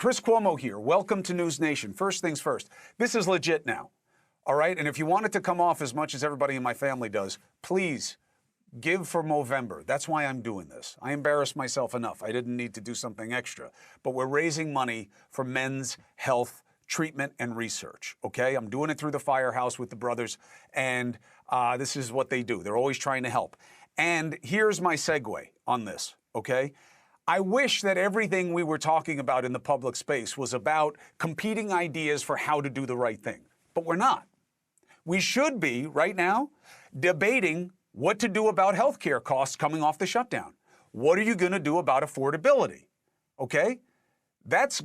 Chris Cuomo here. Welcome to NewsNation. First things first, this is legit now, all right? And if you want it to come off as much as everybody in my family does, please give for Movember. That's why I'm doing this. I embarrassed myself enough. I didn't need to do something extra. But we're raising money for men's health treatment and research, okay? I'm doing it through the Firehouse with the brothers, and this is what they do. They're always trying to help. And here's my segue on this, okay? I wish that everything we were talking about in the public space was about competing ideas for how to do the right thing. But we're not. We should be, right now, debating what to do about healthcare costs coming off the shutdown. What are you going to do about affordability? Okay? That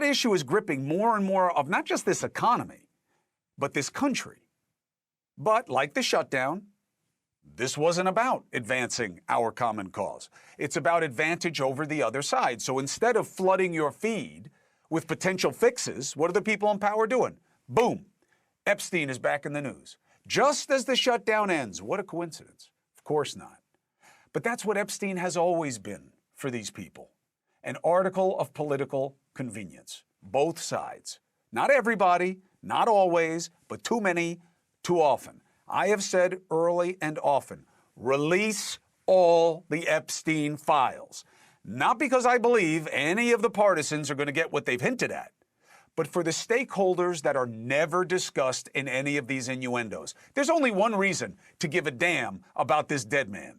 issue is gripping more and more of not just this economy, but this country. But like the shutdown, this wasn't about advancing our common cause. It's about advantage over the other side. So instead of flooding your feed with potential fixes, what are the people in power doing? Boom. Epstein is back in the news. Just as the shutdown ends. What a coincidence. Of course not. But that's what Epstein has always been for these people. An article of political convenience. Both sides. Not everybody, not always, but too many, too often. I have said early and often, release all the Epstein files. Not because I believe any of the partisans are going to get what they've hinted at, but for the stakeholders that are never discussed in any of these innuendos. There's only one reason to give a damn about this dead man.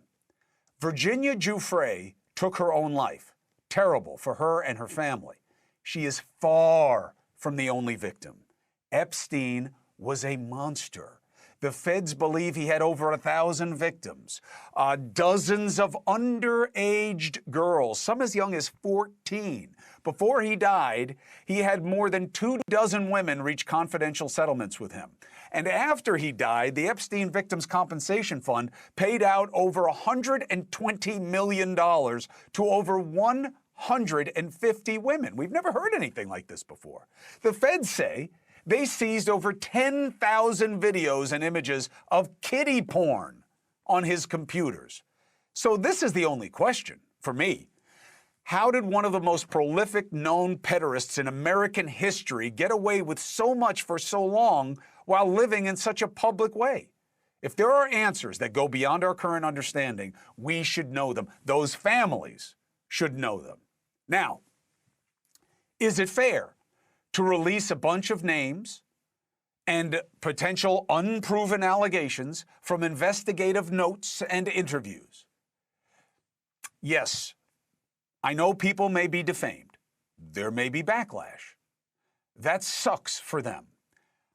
Virginia Giuffre took her own life. Terrible for her and her family. She is far from the only victim. Epstein was a monster. The feds believe he had over 1,000 victims, dozens of underaged girls, some as young as 14. Before he died, he had more than 24 women reach confidential settlements with him. And after he died, the Epstein Victims Compensation Fund paid out over $120 million to over 150 women. We've never heard anything like this before. The feds say they seized over 10,000 videos and images of kiddie porn on his computers. So this is the only question for me. How did one of the most prolific known pederasts in American history get away with so much for so long while living in such a public way? If there are answers that go beyond our current understanding, we should know them. Those families should know them. Now, is it fair to release a bunch of names and potential unproven allegations from investigative notes and interviews? Yes, I know people may be defamed. There may be backlash. That sucks for them.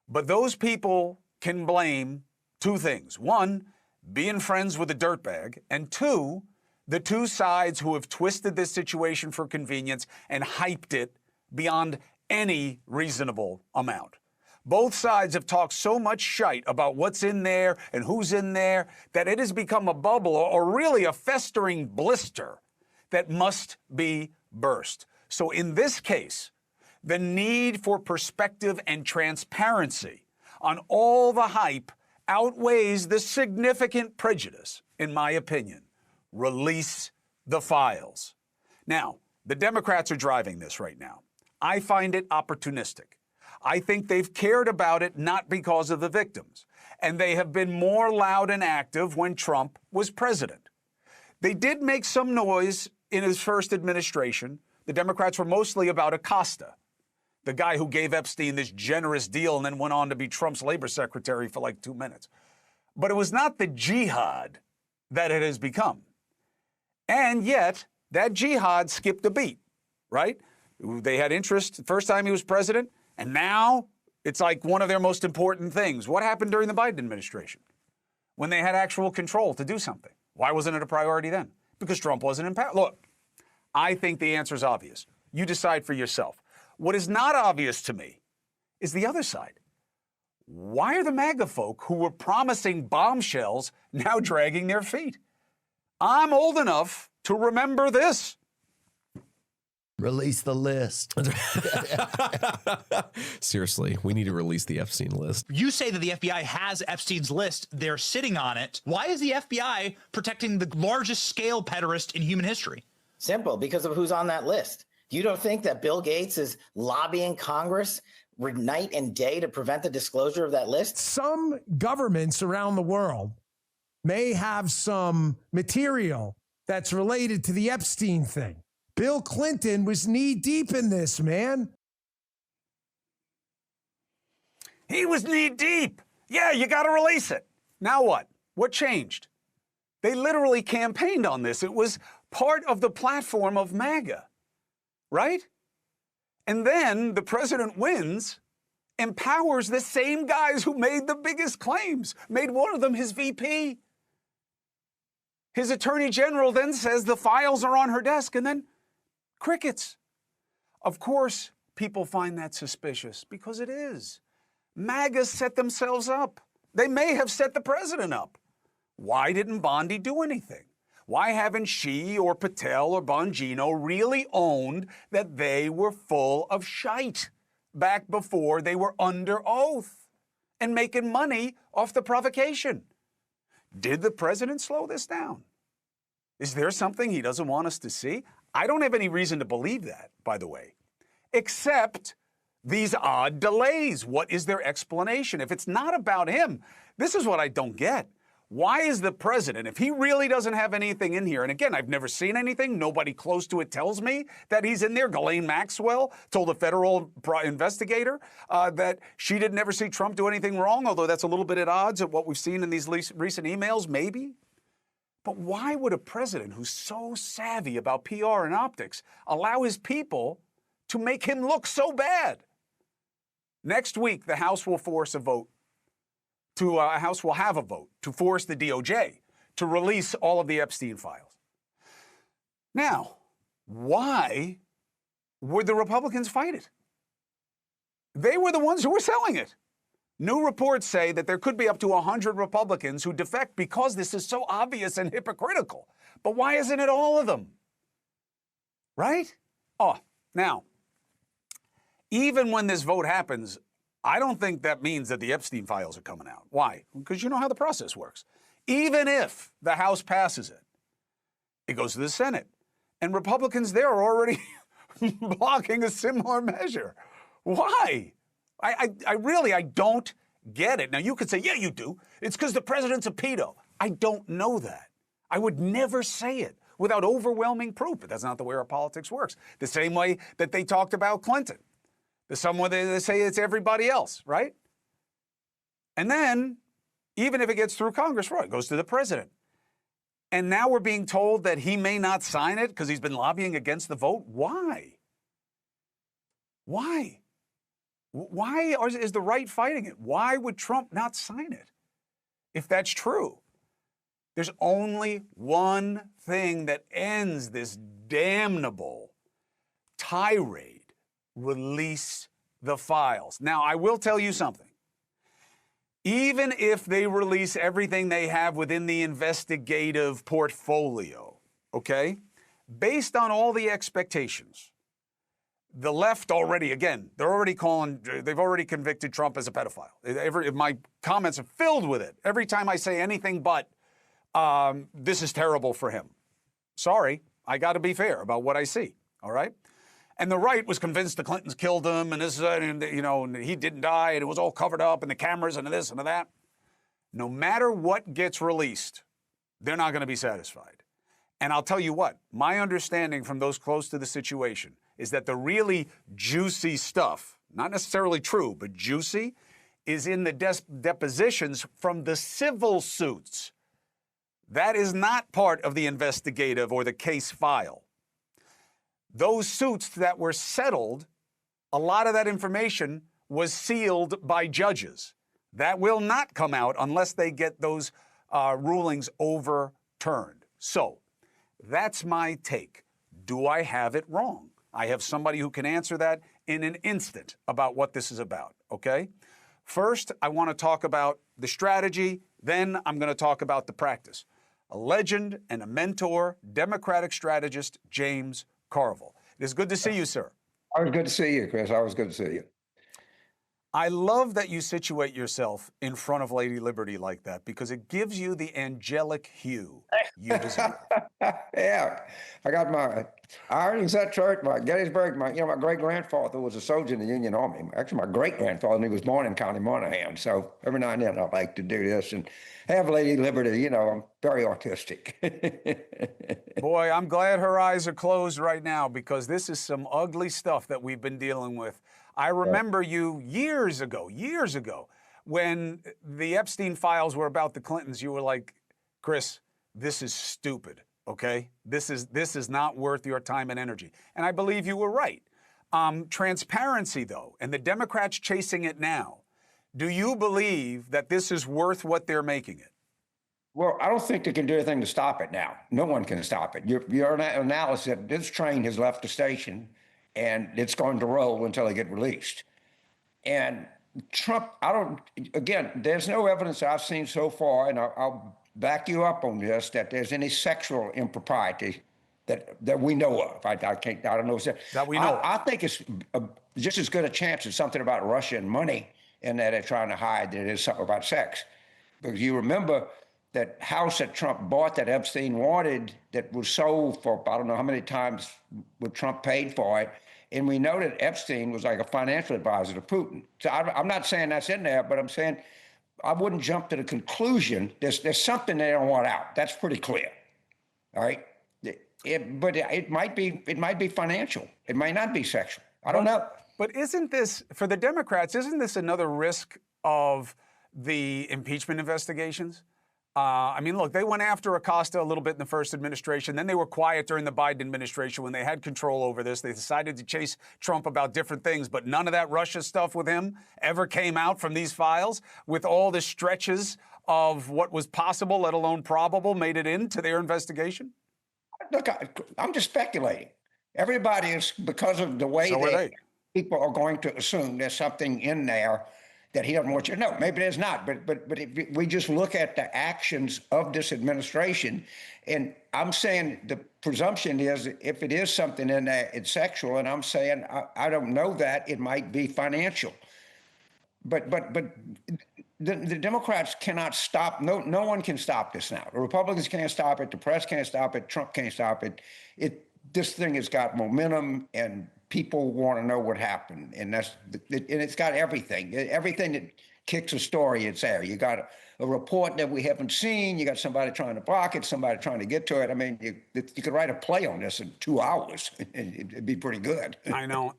But those people can blame two things. One, being friends with a dirtbag, and two, the two sides who have twisted this situation for convenience and hyped it beyond any reasonable amount. Both sides have talked so much shite about what's in there and who's in there that it has become a bubble or really a festering blister that must be burst. So in this case, the need for perspective and transparency on all the hype outweighs the significant prejudice, in my opinion. Release the files. Now, the Democrats are driving this right now. I find it opportunistic. I think they've cared about it not because of the victims, and they have been more loud and active when Trump was president. They did make some noise in his first administration. The Democrats were mostly about Acosta, the guy who gave Epstein this generous deal and then went on to be Trump's labor secretary for like 2 minutes. But it was not the jihad that it has become. And yet, that jihad skipped a beat, right? They had interest the first time he was president, and now it's like one of their most important things. What happened during the Biden administration when they had actual control to do something? Why wasn't it a priority then? Because Trump wasn't in power. Look, I think the answer is obvious. You decide for yourself. What is not obvious to me is the other side. Why are the MAGA folk who were promising bombshells now dragging their feet? I'm old enough to remember this. Release the list. Seriously, we need to release the Epstein list. You say that the FBI has Epstein's list. They're sitting on it. Why is the FBI protecting the largest scale pederast in human history? Simple, because of who's on that list. You don't think that Bill Gates is lobbying Congress night and day to prevent the disclosure of that list? Some governments around the world may have some material that's related to the Epstein thing. Bill Clinton was knee deep in this, man. He was knee deep. Yeah, you got to release it. Now what? What changed? They literally campaigned on this. It was part of the platform of MAGA, right? And then the president wins, empowers the same guys who made the biggest claims, made one of them his VP. His attorney general then says the files are on her desk, and then crickets. Of course, people find that suspicious because it is. MAGA set themselves up. They may have set the president up. Why didn't Bondi do anything? Why haven't she or Patel or Bongino really owned that they were full of shite back before they were under oath and making money off the provocation? Did the president slow this down? Is there something he doesn't want us to see? I don't have any reason to believe that, by the way, except these odd delays. What is their explanation? If it's not about him, this is what I don't get. Why is the president, if he really doesn't have anything in here, and again, I've never seen anything, nobody close to it tells me that he's in there. Ghislaine Maxwell told a federal investigator that she didn't ever see Trump do anything wrong, although that's a little bit at odds of what we've seen in these recent emails, maybe. But why would a president who's so savvy about PR and optics allow his people to make him look so bad? Next week, the House will force a vote. House will have a vote to force the DOJ to release all of the Epstein files. Now, why would the Republicans fight it? They were the ones who were selling it. New reports say that there could be up to 100 Republicans who defect because this is so obvious and hypocritical. But why isn't it all of them? Right? Oh, now, even when this vote happens, I don't think that means that the Epstein files are coming out. Why? Because you know how the process works. Even if the House passes it, it goes to the Senate. And Republicans there are already blocking a similar measure. Why? I really don't get it. Now, you could say, yeah, you do. It's because the president's a pedo. I don't know that. I would never say it without overwhelming proof. But that's not the way our politics works. The same way that they talked about Clinton. The same way they say it's everybody else, right? And then, even if it gets through Congress, right, it goes to the president. And now we're being told that he may not sign it because he's been lobbying against the vote. Why? Why? Why is the right fighting it? Why would Trump not sign it if that's true? There's only one thing that ends this damnable tirade. Release the files. Now, I will tell you something. Even if they release everything they have within the investigative portfolio, okay, based on all the expectations, the left already, again, they've already convicted Trump as a pedophile. My comments are filled with it. Every time I say anything but, this is terrible for him. Sorry, I got to be fair about what I see, all right? And the right was convinced the Clintons killed him, and this, and, you know, and he didn't die, and it was all covered up, and the cameras, and this and that. No matter what gets released, they're not going to be satisfied. And I'll tell you what, my understanding from those close to the situation is that the really juicy stuff, not necessarily true, but juicy, is in the depositions from the civil suits. That is not part of the investigative or the case file. Those suits that were settled, a lot of that information was sealed by judges. That will not come out unless they get those rulings overturned. So that's my take. Do I have it wrong? I have somebody who can answer that in an instant about what this is about, okay? First, I want to talk about the strategy. Then I'm going to talk about the practice. A legend and a mentor, Democratic strategist, James Carville. It is good to see you, sir. Always good to see you, Chris. Always good to see you. I love that you situate yourself in front of Lady Liberty like that because it gives you the angelic hue you deserve. Yeah, I got my I heard he was at church, my Gettysburg. My great grandfather was a soldier in the Union Army. Actually, my great grandfather, and he was born in County Monaghan. So every now and then I like to do this and have Lady Liberty. I'm very artistic. Boy, I'm glad her eyes are closed right now because this is some ugly stuff that we've been dealing with. I remember you years ago, when the Epstein files were about the Clintons, you were like, Chris, this is stupid, okay? This is not worth your time and energy. And I believe you were right. Transparency, though, and the Democrats chasing it now, do you believe that this is worth what they're making it? Well, I don't think they can do anything to stop it now. No one can stop it. Your analysis that this train has left the station and it's going to roll until they get released. And Trump, there's no evidence that I've seen so far, and I'll back you up on this, that there's any sexual impropriety that we know of. I don't know. That we know of. I think it's just as good a chance as something about Russia and money and that they're trying to hide that it is something about sex. Because you remember that house that Trump bought that Epstein wanted that was sold for, I don't know how many times what Trump paid for it. And we know that Epstein was like a financial advisor to Putin. So I'm not saying that's in there, but I'm saying I wouldn't jump to the conclusion. There's something they don't want out. That's pretty clear. All right. But it might be financial. It might not be sexual. I don't know. But isn't this, for the Democrats, isn't this another risk of the impeachment investigations? I mean, look, they went after Acosta a little bit in the first administration. Then they were quiet during the Biden administration when they had control over this. They decided to chase Trump about different things, but none of that Russia stuff with him ever came out from these files, with all the stretches of what was possible, let alone probable, made it into their investigation? Look, I'm just speculating. Everybody is, because of the way people are going to assume there's something in there that he doesn't want you to know. Maybe there's not, but if we just look at the actions of this administration, and I'm saying the presumption is if it is something in there, it's sexual, and I'm saying I don't know that it might be financial. But the Democrats cannot stop. No one can stop this now. The Republicans can't stop it. The press can't stop it. Trump can't stop it. This thing has got momentum, and people want to know what happened, and it's got everything. Everything that kicks a story, it's there. You got a report that we haven't seen. You got somebody trying to block it, somebody trying to get to it. I mean, you could write a play on this in 2 hours, and it'd be pretty good. I know.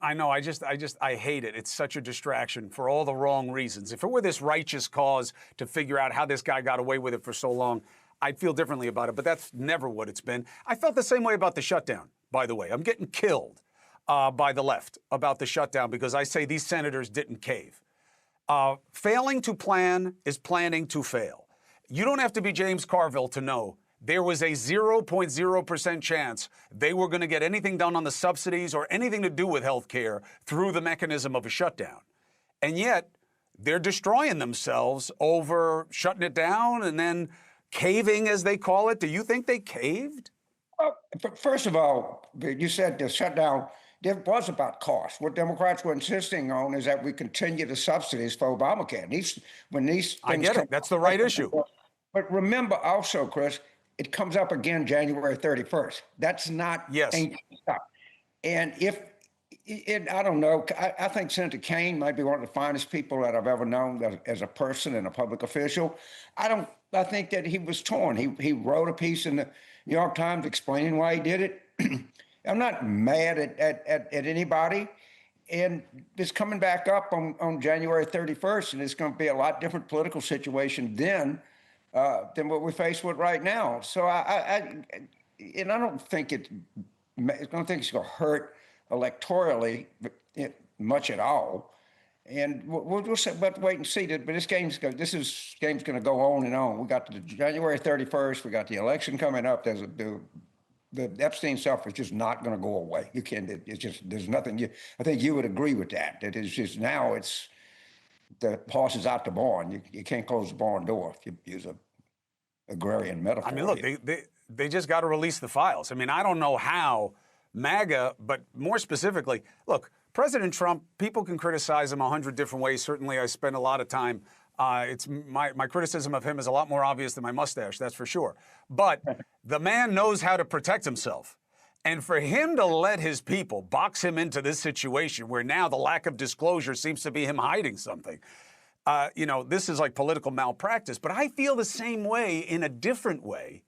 I hate it. It's such a distraction for all the wrong reasons. If it were this righteous cause to figure out how this guy got away with it for so long, I'd feel differently about it, but that's never what it's been. I felt the same way about the shutdown, by the way. I'm getting killed by the left about the shutdown because I say these senators didn't cave. Failing to plan is planning to fail. You don't have to be James Carville to know there was a 0.0% chance they were going to get anything done on the subsidies or anything to do with health care through the mechanism of a shutdown. And yet, they're destroying themselves over shutting it down and then caving, as they call it. Do you think they caved? Well, first of all, you said the shutdown, it was about cost. What Democrats were insisting on is that we continue the subsidies for Obamacare. I get it. That's the right issue. But remember also, Chris, it comes up again January 31st. That's not ancient stuff. And I don't know, I think Senator Kaine might be one of the finest people that I've ever known as a person and a public official. I think that he was torn. He wrote a piece in the New York Times explaining why he did it. I'm not mad at anybody. And it's coming back up on January 31st, and it's going to be a lot different political situation then than what we're faced with right now. So I don't think it's going to hurt electorally much at all. And we'll wait and see. But this game's going to go on and on. We got the January 31st. We got the election coming up. The Epstein stuff is just not going to go away. You can't. It's just there's nothing. I think you would agree with that. That it's just now it's the horse is out the barn. You can't close the barn door if you use a agrarian metaphor. I mean, look, they just got to release the files. I mean, I don't know how MAGA, but more specifically, look, President Trump, people can criticize him 100 different ways. Certainly, I spend a lot of time. It's my criticism of him is a lot more obvious than my mustache, that's for sure. But the man knows how to protect himself. And for him to let his people box him into this situation where now the lack of disclosure seems to be him hiding something, this is like political malpractice. But I feel the same way in a different way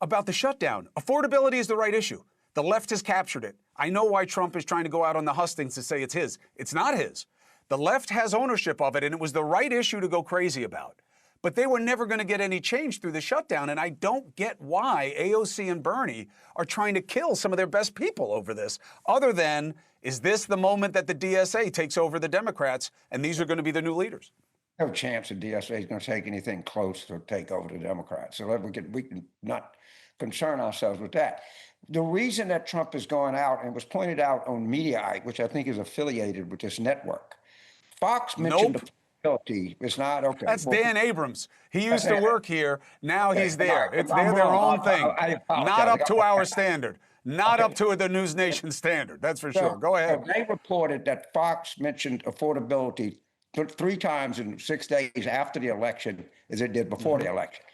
about the shutdown. Affordability is the right issue. The left has captured it. I know why Trump is trying to go out on the hustings to say it's his. It's not his. The left has ownership of it, and it was the right issue to go crazy about. But they were never going to get any change through the shutdown, and I don't get why AOC and Bernie are trying to kill some of their best people over this, other than, is this the moment that the DSA takes over the Democrats, and these are going to be the new leaders? No chance the DSA is going to take anything close to take over the Democrats. So we can not concern ourselves with that. The reason that Trump is going out, and it was pointed out on Mediaite, which I think is affiliated with this network, Fox mentioned affordability. It's not okay. That's Dan Abrams. He used to work here. Now he's there. They're their own thing. Not up to our standard. Not up to the NewsNation standard. That's for sure. Go ahead. They reported that Fox mentioned affordability 3 times in 6 days after the election as it did before the election.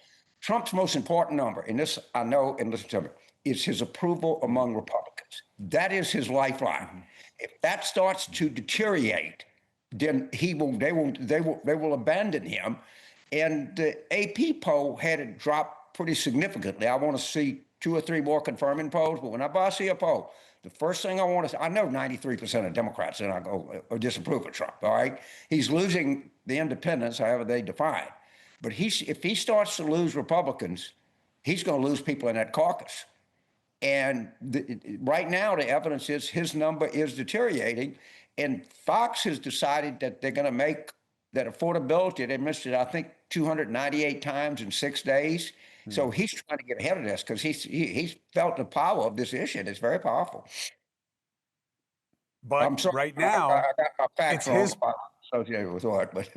Trump's most important number, and this I know, and listen to me, is his approval among Republicans. That is his lifeline. If that starts to deteriorate, then they will abandon him. And the AP poll had it drop pretty significantly. I want to see 2 or 3 more confirming polls, but whenever I see a poll, the first thing I want to say, I know 93% of Democrats and I go or disapprove of Trump. All right, he's losing the independents, however they define. But if he starts to lose Republicans, he's going to lose people in that caucus. And right now, the evidence is his number is deteriorating. And Fox has decided that they're going to make that affordability. They missed it, I think, 298 times in 6 days. So he's trying to get ahead of this because he's felt the power of this issue. It's very powerful. But I'm sorry, right now, I got my facts it's his associated with what, but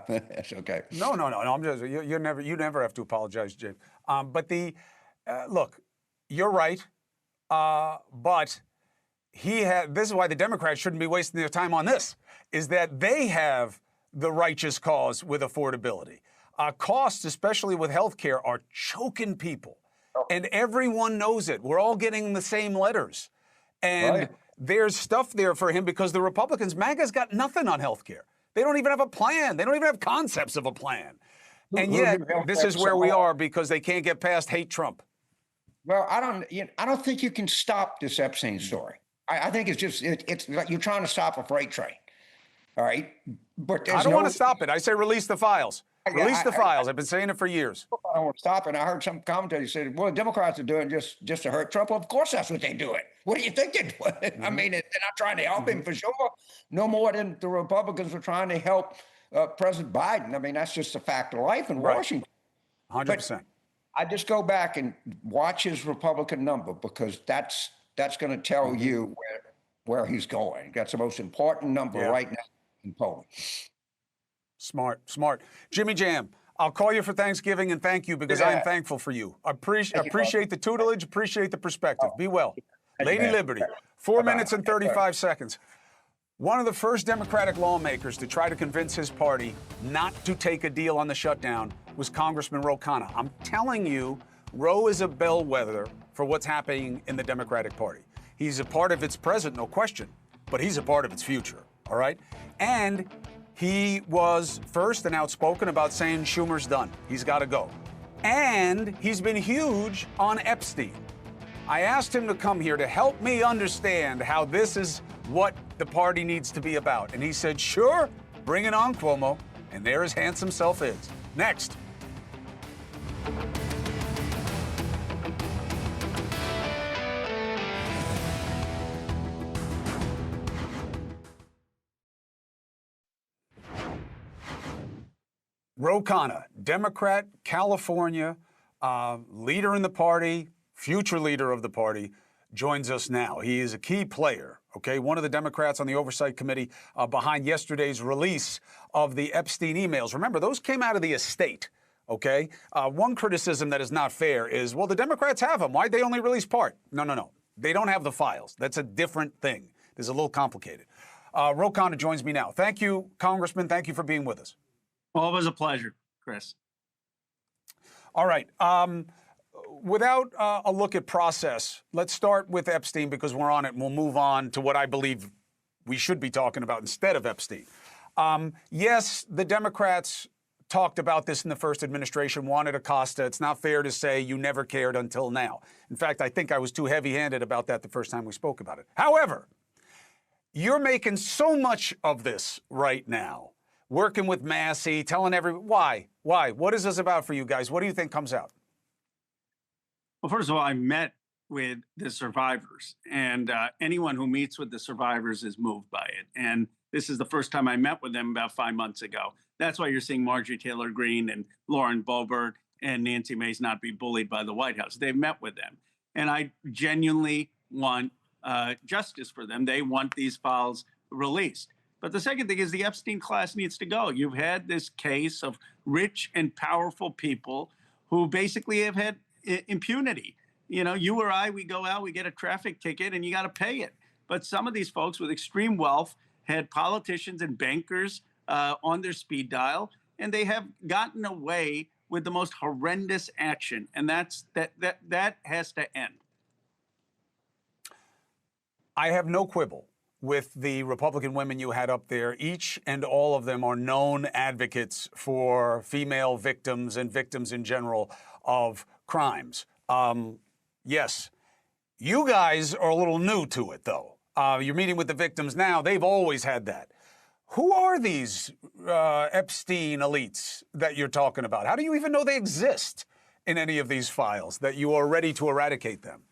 that's okay. No. I'm just you never have to apologize, James. But look, you're right. But this is why the Democrats shouldn't be wasting their time on this, is that they have the righteous cause with affordability. Costs, especially with healthcare, are choking people. And everyone knows it. We're all getting the same letters. And there's stuff there for him because the Republicans, MAGA's got nothing on healthcare. They don't even have a plan. They don't even have concepts of a plan. And yet, this is where we are because they can't get past hate Trump. Well, I don't think you can stop this Epstein story. I think it's like you're trying to stop a freight train. All right, but I don't want to stop it. I say release the files. Release the files. I've been saying it for years. I don't want to stop it. I heard some commentators say, well, the Democrats are doing just to hurt Trump. Well, of course that's what they're doing. What do you think they're doing? I mean, they're not trying to help him for sure. No more than the Republicans were trying to help President Biden. I mean, that's just a fact of life in Washington. 100%. I just go back and watch his Republican number because that's going to tell you where he's going. That's the most important number right now in polling. Smart. Jimmy Jam, I'll call you for Thanksgiving and thank you because I am thankful for you. Appreciate the tutelage, appreciate the perspective. Be well. Lady Liberty, 4 minutes and 35 seconds. One of the first Democratic lawmakers to try to convince his party not to take a deal on the shutdown was Congressman Khanna. I'm telling you, Roe is a bellwether for what's happening in the Democratic Party. He's a part of its present, no question, but he's a part of its future, all right? And he was first and outspoken about saying Schumer's done. He's got to go. And he's been huge on Epstein. I asked him to come here to help me understand how this is what the party needs to be about. And he said, sure, bring it on, Cuomo. And there his handsome self is. Next. Khanna, Democrat, California, leader in the party, future leader of the party, joins us now. He is a key player, okay? One of the Democrats on the Oversight Committee behind yesterday's release of the Epstein emails. Remember, those came out of the estate, okay? One criticism that is not fair is, well, the Democrats have them. Why'd they only release part? No. They don't have the files. That's a different thing. This is a little complicated. Khanna joins me now. Thank you, Congressman. Thank you for being with us. Always a pleasure, Chris. All right. without a look at process, let's start with Epstein because we're on it, and we'll move on to what I believe we should be talking about instead of Epstein. Yes, the Democrats talked about this in the first administration, wanted Acosta. It's not fair to say you never cared until now. In fact, I think I was too heavy-handed about that the first time we spoke about it. However, you're making so much of this right now, working with Massey, telling everyone, why? What is this about for you guys? What do you think comes out? Well, first of all, I met with the survivors, and anyone who meets with the survivors is moved by it. And this is the first time I met with them about 5 months ago. That's why you're seeing Marjorie Taylor Greene and Lauren Boebert and Nancy Mace not be bullied by the White House. They've met with them. And I genuinely want justice for them. They want these files released. But the second thing is the Epstein class needs to go. You've had this case of rich and powerful people who basically have had impunity. You know, you or I, we go out, we get a traffic ticket, and you got to pay it. But some of these folks with extreme wealth had politicians and bankers on their speed dial, and they have gotten away with the most horrendous action, and that has to end. I have no quibble with the Republican women you had up there. Each and all of them are known advocates for female victims and victims in general of crimes. Yes, you guys are a little new to it, though. You're meeting with the victims now. They've always had that. Who are these Epstein elites that you're talking about? How do you even know they exist in any of these files, that you are ready to eradicate them?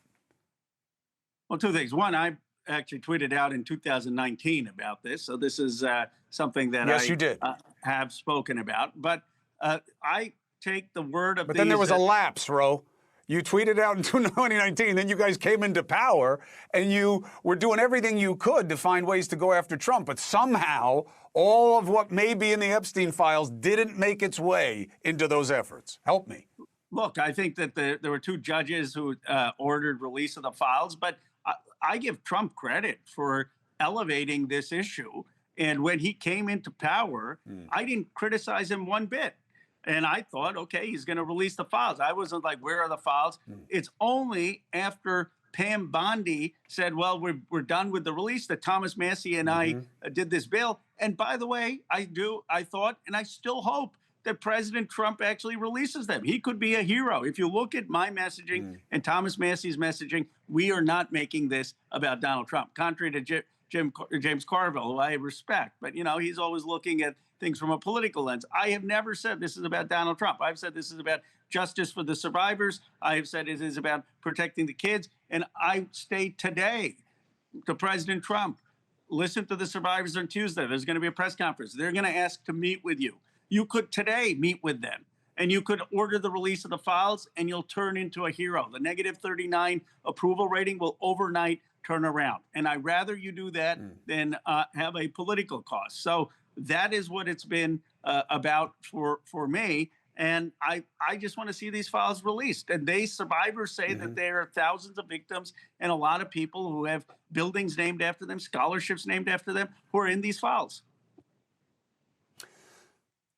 Well, two things. One, I actually tweeted out in 2019 about this. So this is something that you did. Have spoken about. But I take the word of But then there was a lapse, Ro. You tweeted out in 2019, then you guys came into power, and you were doing everything you could to find ways to go after Trump. But somehow, all of what may be in the Epstein files didn't make its way into those efforts. Help me. Look, I think that there were two judges who ordered release of the files, but I give Trump credit for elevating this issue. And when he came into power, I didn't criticize him one bit. And I thought, okay, he's going to release the files. I wasn't like, where are the files? It's only after Pam Bondi said, well, we're done with the release, that Thomas Massey and I did this bill. And by the way, I thought, and I still hope that President Trump actually releases them. He could be a hero. If you look at my messaging and Thomas Massey's messaging, we are not making this about Donald Trump, contrary to James Carville, who I respect. But, you know, he's always looking at things from a political lens. I have never said this is about Donald Trump. I've said this is about justice for the survivors. I have said it is about protecting the kids. And I state today to President Trump, listen to the survivors on Tuesday. There's going to be a press conference. They're going to ask to meet with you. You could today meet with them, and you could order the release of the files, and you'll turn into a hero. The negative 39 approval rating will overnight turn around. And I'd rather you do that than have a political cost. So that is what it's been about for me. And I just want to see these files released. And survivors say that there are thousands of victims and a lot of people who have buildings named after them, scholarships named after them, who are in these files.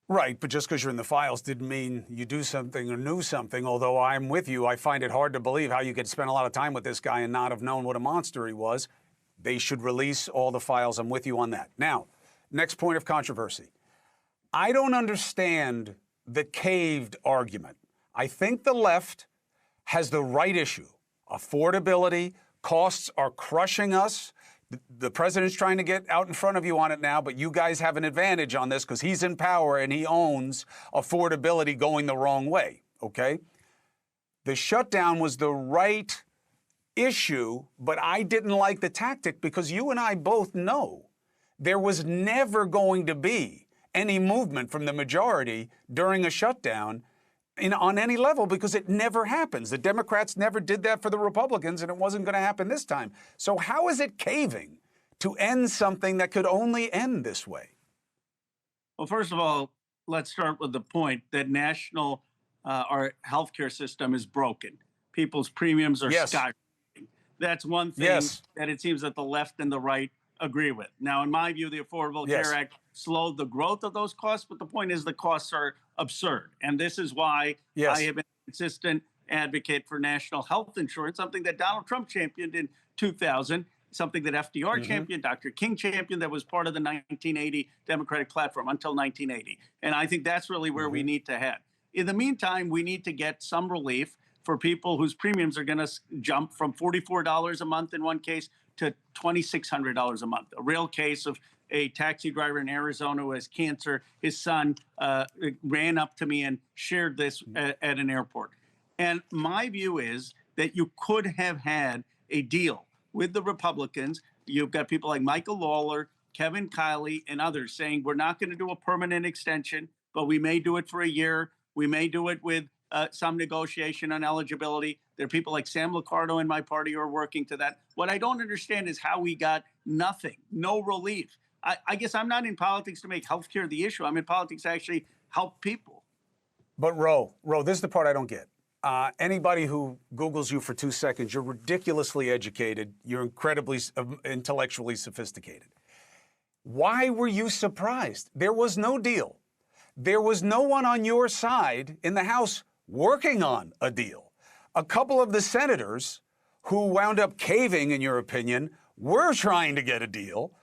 Right, but just because you're in the files didn't mean you do something or knew something, although I'm with you. I find it hard to believe how you could spend a lot of time with this guy and not have known what a monster he was. They should release all the files. I'm with you on that. Now, next point of controversy. I don't understand the caved argument. I think the left has the right issue. Affordability, costs are crushing us. The president's trying to get out in front of you on it now, but you guys have an advantage on this because he's in power and he owns affordability going the wrong way, okay? The shutdown was the right issue, but I didn't like the tactic because you and I both know there was never going to be any movement from the majority during a shutdown on any level because it never happens. The Democrats never did that for the Republicans, and it wasn't going to happen this time. So how is it caving to end something that could only end this way? Well, first of all, let's start with the point that our healthcare system is broken. People's premiums are skyrocketing. That's one thing that it seems that the left and the right agree with. Now, in my view, the Affordable Care Act slowed the growth of those costs, but the point is the costs are absurd. And this is why I have been consistent advocate for national health insurance, something that Donald Trump championed in 2000, something that FDR championed, Dr. King championed, that was part of the 1980 Democratic platform until 1980. And I think that's really where we need to head. In the meantime, we need to get some relief for people whose premiums are going to jump from $44 a month in one case to $2,600 a month. A real case of a taxi driver in Arizona who has cancer. His son ran up to me and shared this at an airport. And my view is that you could have had a deal with the Republicans. You've got people like Michael Lawler, Kevin Kiley, and others saying we're not going to do a permanent extension, but we may do it for a year. We may do it with some negotiation on eligibility. There are people like Sam Liccardo in my party who are working to that. What I don't understand is how we got nothing, no relief. I guess I'm not in politics to make healthcare the issue. I'm in politics to actually help people. But Ro, this is the part I don't get. Anybody who Googles you for 2 seconds, you're ridiculously educated. You're incredibly intellectually sophisticated. Why were you surprised? There was no deal. There was no one on your side in the House working on a deal. A couple of the senators who wound up caving, in your opinion, were trying to get a deal.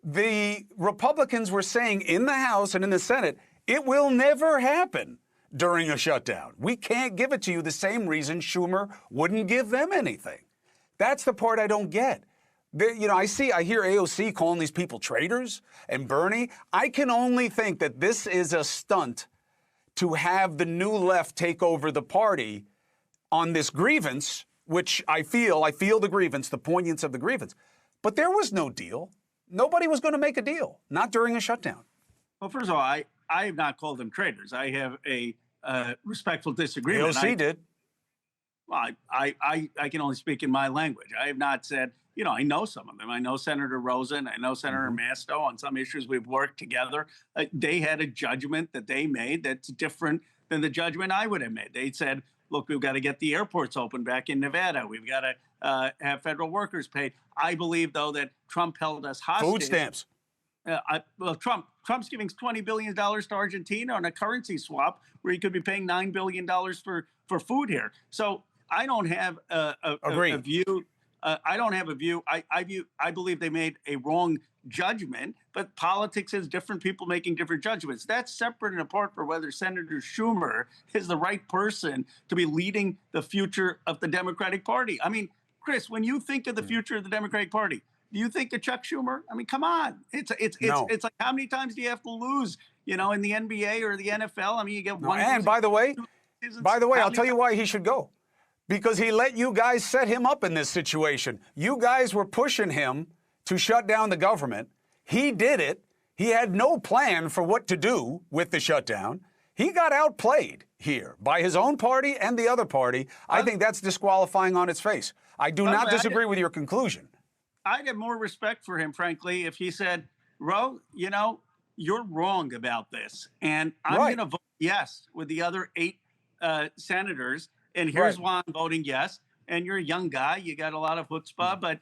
The Republicans were saying in the House and in the Senate, it will never happen during a shutdown. We can't give it to you, the same reason Schumer wouldn't give them anything. That's the part I don't get. I hear AOC calling these people traitors and Bernie. I can only think that this is a stunt to have the new left take over the party on this grievance, which I feel the grievance, the poignance of the grievance. But there was no deal. Nobody was going to make a deal, not during a shutdown. Well, first of all, I have not called them traitors. I have a respectful disagreement. AOC did. Well, I can only speak in my language. I have not said, I know some of them. I know Senator Rosen. I know Senator Masto. On some issues we've worked together. They had a judgment that they made that's different than the judgment I would have made. They said, look, we've got to get the airports open back in Nevada. We've got to have federal workers paid. I believe, though, that Trump held us hostage. Food stamps. Trump's giving $20 billion to Argentina on a currency swap where he could be paying $9 billion for food here. So I don't have a view. I don't have a view. I believe they made a wrong judgment, but politics has different people making different judgments. That's separate and apart from whether Senator Schumer is the right person to be leading the future of the Democratic Party. I mean, Chris, when you think of the future of the Democratic Party, do you think of Chuck Schumer? I mean, come on. It's like how many times do you have to lose, in the NBA or the NFL? I mean, you get one. And by the way, I'll tell you why he should go. Because he let you guys set him up in this situation. You guys were pushing him to shut down the government. He did it. He had no plan for what to do with the shutdown. He got outplayed here by his own party and the other party. I think that's disqualifying on its face. I do not disagree with your conclusion. I'd have more respect for him, frankly, if he said, Ro, you're wrong about this. And I'm going to vote yes with the other 8 senators. And here's why I'm voting yes. And you're a young guy. You got a lot of chutzpah, but,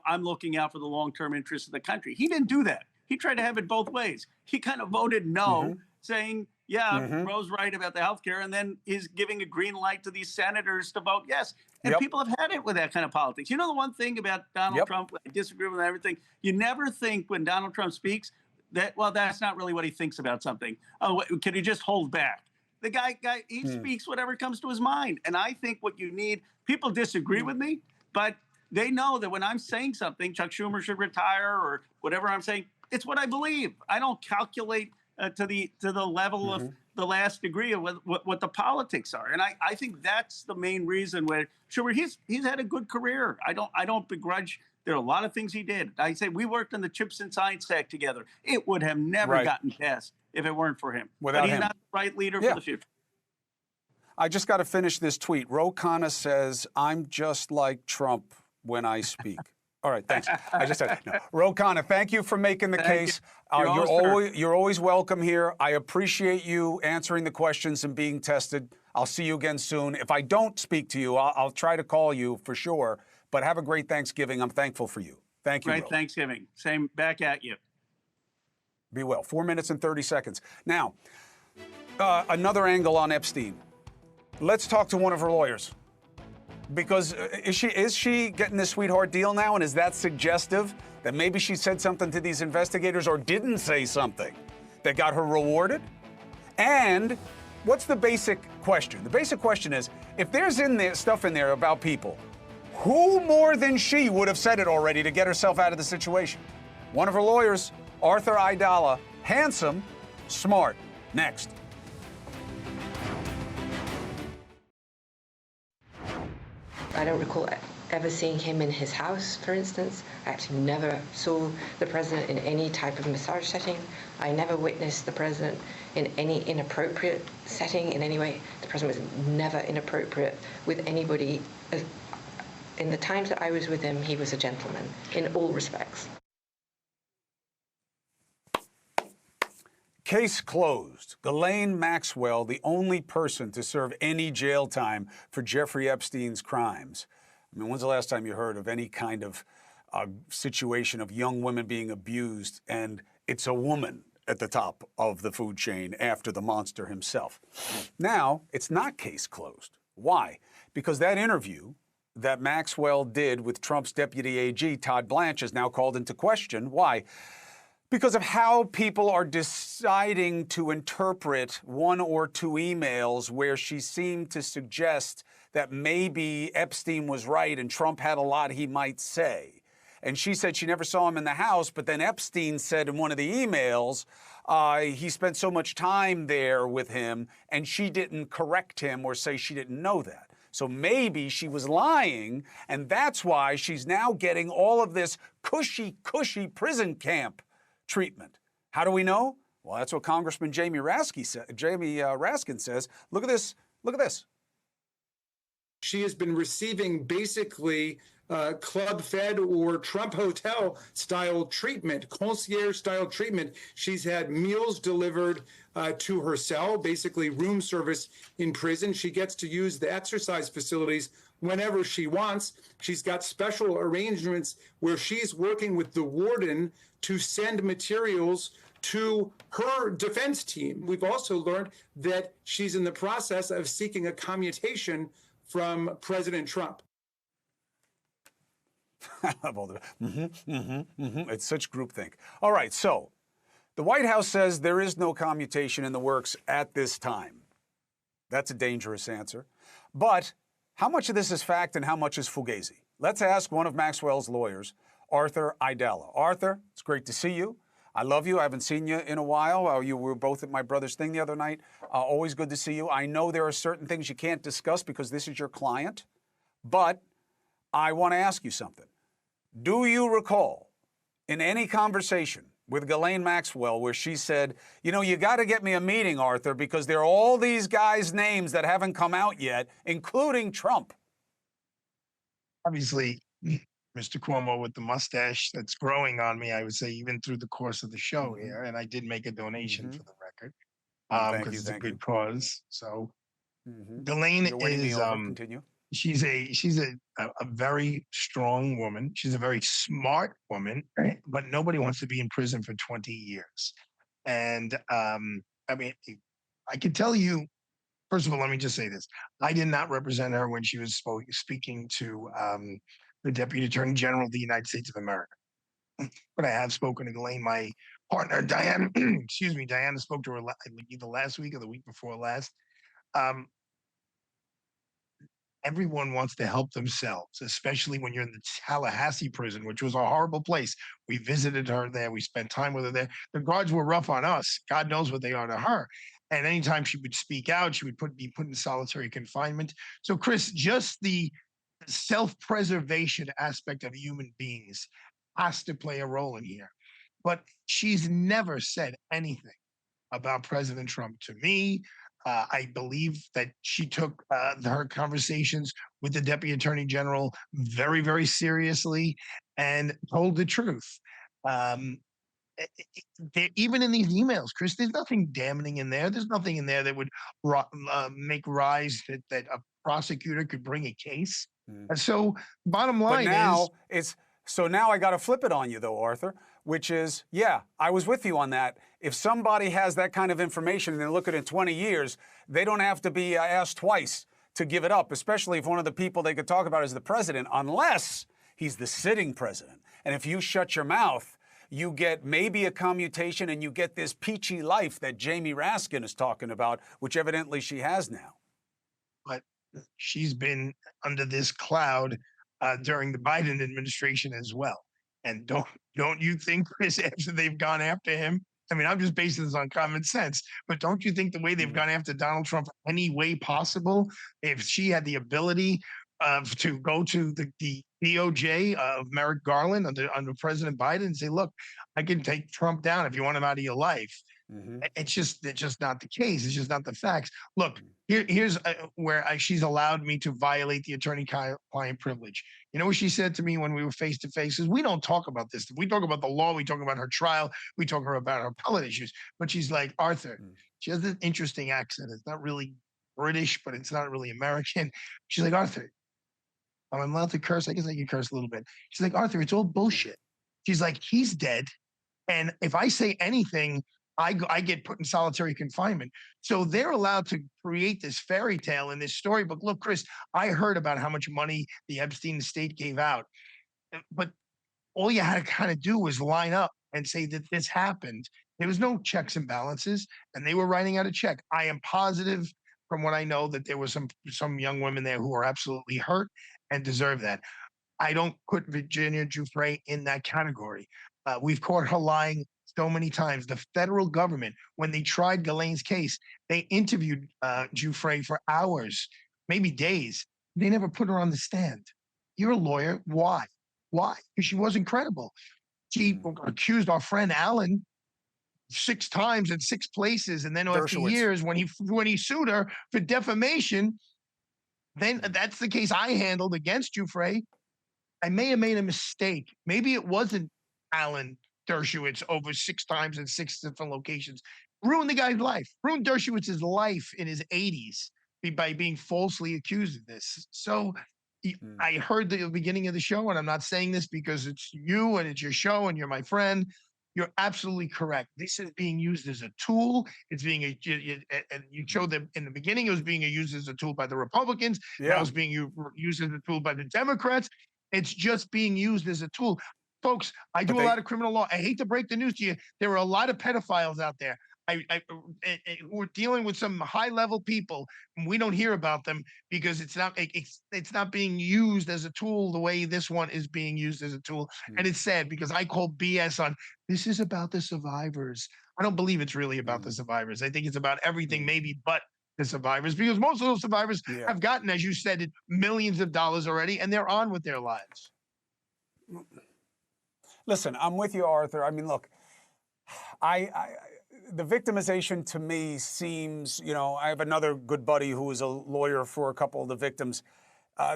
I'm looking out for the long-term interests of the country. He didn't do that. He tried to have it both ways. He kind of voted no, saying, Ro's right about the healthcare. And then he's giving a green light to these senators to vote yes. And people have had it with that kind of politics. The one thing about Donald Trump, I disagree with everything. You never think when Donald Trump speaks that, that's not really what he thinks about something. Oh, can he just hold back? The guy, he speaks whatever comes to his mind. And I think what you need, people disagree with me, but they know that when I'm saying something, Chuck Schumer should retire or whatever I'm saying, it's what I believe. I don't calculate to the level of the last degree of what the politics are. And I think that's the main reason where Schumer, he's had a good career. I don't begrudge. There are a lot of things he did. I say we worked on the Chips and Science Act together. It would have never gotten passed if it weren't for him. But he's not the right leader for the future. I just got to finish this tweet. Khanna says, I'm just like Trump when I speak. All right, thanks. I just said, no. Khanna, thank you for making the case. You're always welcome here. I appreciate you answering the questions and being tested. I'll see you again soon. If I don't speak to you, I'll try to call you for sure. But have a great Thanksgiving. I'm thankful for you. Thank you. Great Thanksgiving. Same back at you. Be well. 4 minutes and 30 seconds. Now, another angle on Epstein. let's talk to one of her lawyers. Because is she getting this sweetheart deal now? And is that suggestive that maybe she said something to these investigators or didn't say something that got her rewarded? And what's the basic question? The basic question is, if there's stuff in there about people, who more than she would have said it already to get herself out of the situation? One of her lawyers, Arthur Aidala, handsome, smart. Next. I don't recall ever seeing him in his house, for instance. I actually never saw the president in any type of massage setting. I never witnessed the president in any inappropriate setting in any way. The president was never inappropriate with anybody. In the times that I was with him, he was a gentleman in all respects. Case closed. Ghislaine Maxwell, the only person to serve any jail time for Jeffrey Epstein's crimes. I mean, when's the last time you heard of any kind of situation of young women being abused and it's a woman at the top of the food chain after the monster himself? Now, it's not case closed. Why? Because that interview that Maxwell did with Trump's deputy AG, Todd Blanche, is now called into question. Why? Because of how people are deciding to interpret one or two emails where she seemed to suggest that maybe Epstein was right and Trump had a lot he might say. And she said she never saw him in the house, but then Epstein said in one of the emails he spent so much time there with him, and she didn't correct him or say she didn't know that. So maybe she was lying, and that's why she's now getting all of this cushy prison camp treatment. How do we know? Well, that's what Congressman Jamie Raskin says. Look at this. Look at this. She has been receiving basically club fed or Trump hotel style treatment, concierge style treatment. She's had meals delivered to her cell, basically room service in prison. She gets to use the exercise facilities whenever she wants. She's got special arrangements where she's working with the warden to send materials to her defense team. We've also learned that she's in the process of seeking a commutation from President Trump. It's such groupthink. All right, so the White House says there is no commutation in the works at this time. That's a dangerous answer. But how much of this is fact and how much is fugazi? Let's ask one of Maxwell's lawyers, Arthur Aidala. Arthur, it's great to see you. I love you. I haven't seen you in a while. You were both at my brother's thing the other night. Always good to see you. I know there are certain things you can't discuss because this is your client, but I want to ask you something. Do you recall in any conversation with Ghislaine Maxwell where she said, you know, you got to get me a meeting, Arthur, because there are all these guys' names that haven't come out yet, including Trump? Obviously, Mr. Cuomo with the mustache that's growing on me, I would say, even through the course of the show here. And I did make a donation for the record because it's a good cause. So Ghislaine is Continue. she's a very strong woman. She's a very smart woman, but nobody wants to be in prison for 20 years. And I mean, I can tell you, first of all, let me just say this. I did not represent her when she was speaking to the Deputy Attorney General of the United States of America. But I have spoken to Ghislaine, my partner, Diana. Excuse me, Diana spoke to her either last week or the week before last. Everyone wants to help themselves, especially when you're in the Tallahassee prison, which was a horrible place. We visited her there. We spent time with her there. The guards were rough on us. God knows what they are to her. And anytime she would speak out, she would be put in solitary confinement. So, Chris, just the self-preservation aspect of human beings has to play a role in here. But she's never said anything about President Trump to me. I believe that she took her conversations with the Deputy Attorney General very, very seriously and told the truth. Even in these emails, Chris, there's nothing damning in there. There's nothing in there that would make rise that a prosecutor could bring a case. And so bottom line now I got to flip it on you, though, Arthur. which is, yeah, I was with you on that. If somebody has that kind of information and they look at it in 20 years, they don't have to be asked twice to give it up, especially if one of the people they could talk about is the president, unless he's the sitting president. And if you shut your mouth, you get maybe a commutation and you get this peachy life that Jamie Raskin is talking about, which evidently she has now. But she's been under this cloud during the Biden administration as well. And don't you think, Chris, after they've gone after him, I mean, I'm just basing this on common sense, but don't you think the way they've gone after Donald Trump any way possible, if she had the ability to go to the DOJ of Merrick Garland under President Biden and say, look, I can take Trump down if you want him out of your life. It's just not the case. It's just not the facts. Look, here's where she's allowed me to violate the attorney-client privilege. You know what she said to me when we were face to face? Is we don't talk about this. We talk about the law. We talk about her trial. We talk about her appellate issues. But she's like, Arthur, she has this interesting accent. It's not really British, but it's not really American. She's like, Arthur, I'm allowed to curse. I guess I can curse a little bit. She's like, Arthur, it's all bullshit. She's like, he's dead. And if I say anything, I get put in solitary confinement. So they're allowed to create this fairy tale in this storybook. Look, Chris, I heard about how much money the Epstein estate gave out, but all you had to kind of do was line up and say that this happened. There was no checks and balances, and they were writing out a check. I am positive from what I know that there were some young women there who are absolutely hurt and deserve that. I don't put Virginia Giuffre in that category. We've caught her lying so many times. The federal government, when they tried Ghislaine's case, they interviewed Giuffre for hours, maybe days. They never put her on the stand. You're a lawyer. Why? Why? Because she wasn't credible. She accused our friend Allen 6 times in 6 places, and then after years, when he sued her for defamation, then that's the case I handled against Giuffre. I may have made a mistake. Maybe it wasn't Alan Dershowitz over 6 times in 6 different locations. Ruined the guy's life. Ruined Dershowitz's life in his 80s by being falsely accused of this. So I heard the beginning of the show, and I'm not saying this because it's you and it's your show and you're my friend. You're absolutely correct. This is being used as a tool. It's being and you showed that in the beginning it was being used as a tool by the Republicans. Now it's being used as a tool by the Democrats. It's just being used as a tool. Folks, I do a lot of criminal law. I hate to break the news to you. There are a lot of pedophiles out there. We're dealing with some high-level people, and we don't hear about them because it's not being used as a tool the way this one is being used as a tool. And it's sad because I call BS on this is about the survivors. I don't believe it's really about the survivors. I think it's about everything maybe but the survivors, because most of those survivors have gotten, as you said, millions of dollars already, and they're on with their lives. Listen, I'm with you, Arthur. I mean, look, the victimization to me seems, I have another good buddy who was a lawyer for a couple of the victims.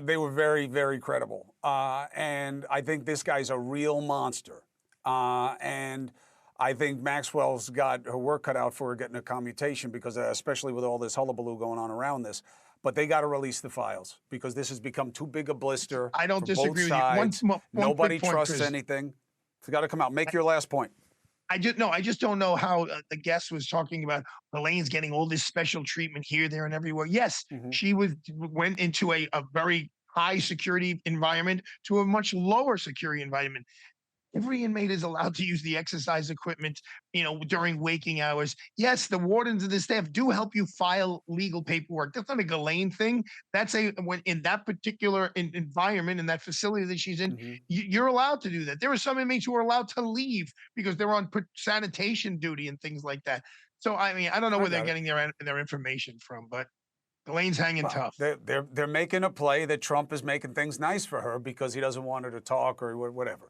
They were very, very credible. And I think this guy's a real monster. And I think Maxwell's got her work cut out for her getting a commutation because especially with all this hullabaloo going on around this. But they got to release the files because this has become too big a blister. I don't disagree with you. One Nobody point, trusts Chris. anything. It's got to come out. Make your last point. I just don't know how the guest was talking about Elaine's getting all this special treatment here, there, and everywhere. Yes, she went into a very high security environment to a much lower security environment. Every inmate is allowed to use the exercise equipment, during waking hours. Yes, the wardens and the staff do help you file legal paperwork. That's not a Ghislaine thing. That's when in that particular environment, in that facility that she's in, you're allowed to do that. There are some inmates who are allowed to leave because they're on sanitation duty and things like that. So, I mean, I don't know where they're getting their information from, but Ghislaine's hanging tough. They're making a play that Trump is making things nice for her because he doesn't want her to talk or whatever.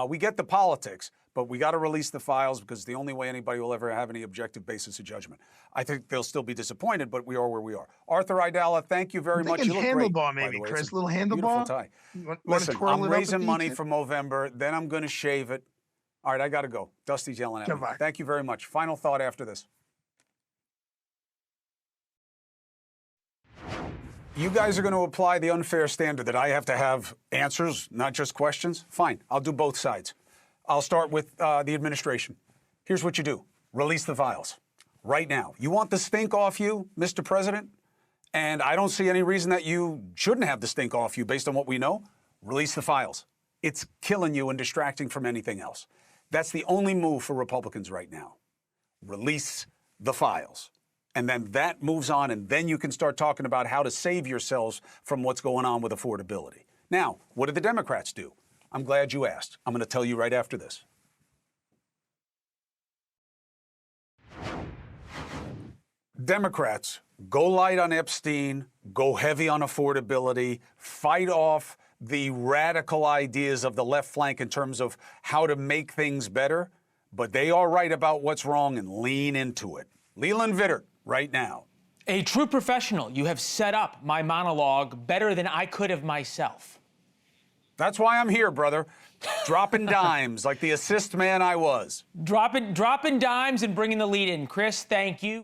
We get the politics, but we got to release the files because it's the only way anybody will ever have any objective basis of judgment. I think they'll still be disappointed, but we are where we are. Arthur Aidala, thank you very much. You look great, handlebar, maybe, Chris. Little handlebar. Beautiful tie. Listen, I'm raising money for Movember, then I'm going to shave it. All right, I got to go. Dusty's yelling at me. Thank you very much. Final thought after this. You guys are going to apply the unfair standard that I have to have answers, not just questions? Fine, I'll do both sides. I'll start with the administration. Here's what you do. Release the files right now. You want the stink off you, Mr. President? And I don't see any reason that you shouldn't have the stink off you based on what we know. Release the files. It's killing you and distracting from anything else. That's the only move for Republicans right now. Release the files. And then that moves on, and then you can start talking about how to save yourselves from what's going on with affordability. Now, what did the Democrats do? I'm glad you asked. I'm going to tell you right after this. Democrats, go light on Epstein, go heavy on affordability, fight off the radical ideas of the left flank in terms of how to make things better, but they are right about what's wrong and lean into it. Leland Vittert, right now. A true professional, you have set up my monologue better than I could have myself. That's why I'm here, brother. Dropping dimes like the assist man I was. Dropping dimes and bringing the lead in. Chris, thank you.